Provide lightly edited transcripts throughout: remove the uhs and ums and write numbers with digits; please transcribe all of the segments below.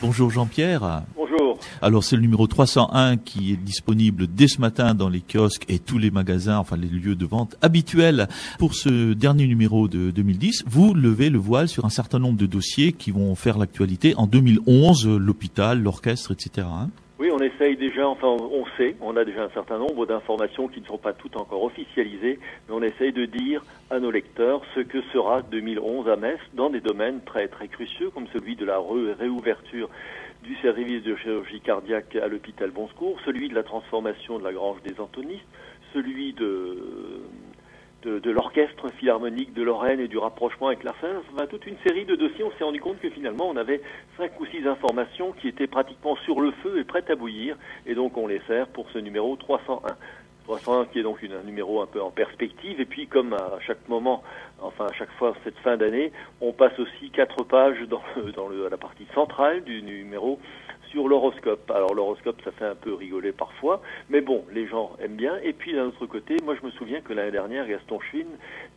Bonjour Jean-Pierre. Bonjour. Alors c'est le numéro 301 qui est disponible dès ce matin dans les kiosques et tous les magasins, enfin les lieux de vente habituels. Pour ce dernier numéro de 2010, vous levez le voile sur un certain nombre de dossiers qui vont faire l'actualité en 2011, l'hôpital, l'orchestre, etc. Oui, on essaye déjà, enfin on sait, on a déjà un certain nombre d'informations qui ne sont pas toutes encore officialisées, mais on essaye de dire à nos lecteurs ce que sera 2011 à Metz dans des domaines très très cruciaux comme celui de la réouverture du service de chirurgie cardiaque à l'hôpital Bon Secours, celui de la transformation de la Grange des Antonistes, celui de l'orchestre philharmonique de Lorraine et du rapprochement avec l'ARCES, enfin, toute une série de dossiers. On s'est rendu compte que finalement on avait 5 ou 6 informations qui étaient pratiquement sur le feu et prêtes à bouillir, et donc on les sert pour ce numéro 301. 301 qui est donc un numéro un peu en perspective, et puis comme à chaque moment, enfin à chaque fois cette fin d'année, on passe aussi 4 pages dans la partie centrale du numéro sur l'horoscope. Alors l'horoscope, ça fait un peu rigoler parfois, mais bon, les gens aiment bien. Et puis d'un autre côté, moi je me souviens que l'année dernière, Gaston Schwinn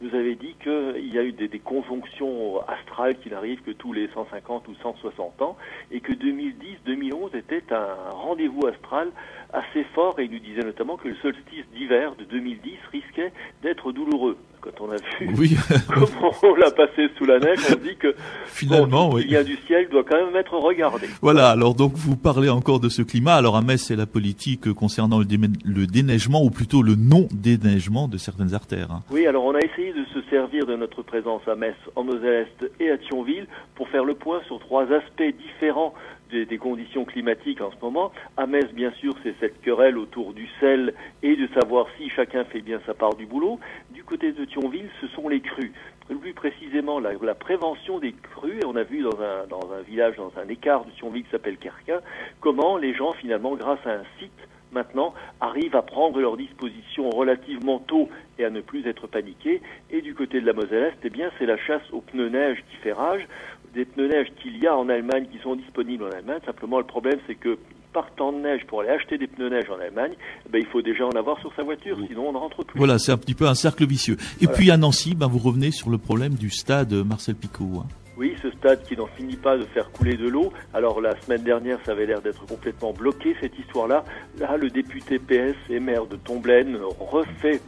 nous avait dit qu'il y a eu des conjonctions astrales qui n'arrivent que tous les 150 ou 160 ans, et que 2010-2011 était un rendez-vous astral assez fort, et il nous disait notamment que le solstice d'hiver de 2010 risquait d'être douloureux. Quand on a vu comment on l'a passé sous la neige, on se dit que finalement, ce qui vient du ciel doit quand même être regardé. Voilà, alors donc vous parlez encore de ce climat. Alors à Metz, c'est la politique concernant le déneigement, ou plutôt le non-déneigement de certaines artères. Oui, alors on a essayé de se servir de notre présence à Metz, en Moselle-Est et à Thionville pour faire le point sur 3 aspects différents des conditions climatiques en ce moment. À Metz, bien sûr, c'est cette querelle autour du sel et de savoir si chacun fait bien sa part du boulot. Du côté de Thionville, ce sont les crues. Plus précisément, la prévention des crues. Et on a vu dans un village, dans un écart de Thionville qui s'appelle Kerquin, comment les gens, finalement, grâce à un site, maintenant, arrivent à prendre leurs dispositions relativement tôt et à ne plus être paniqués. Et du côté de la Moselle-Est, eh bien, c'est la chasse aux pneus neige qui fait rage. Des pneus neige qu'il y a en Allemagne, qui sont disponibles en Allemagne. Simplement, le problème, c'est que partant de neige pour aller acheter des pneus neige en Allemagne, il faut déjà en avoir sur sa voiture, sinon on ne rentre plus. Voilà, c'est un petit peu un cercle vicieux. Et puis à Nancy, vous revenez sur le problème du stade Marcel Picot. Oui, ce stade qui n'en finit pas de faire couler de l'eau. Alors la semaine dernière, ça avait l'air d'être complètement bloqué, cette histoire-là. Là, le député PS et maire de Tomblaine refait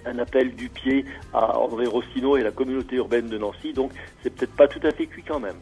un appel du pied à André Rossineau et la communauté urbaine de Nancy. Donc c'est peut-être pas tout à fait cuit quand même.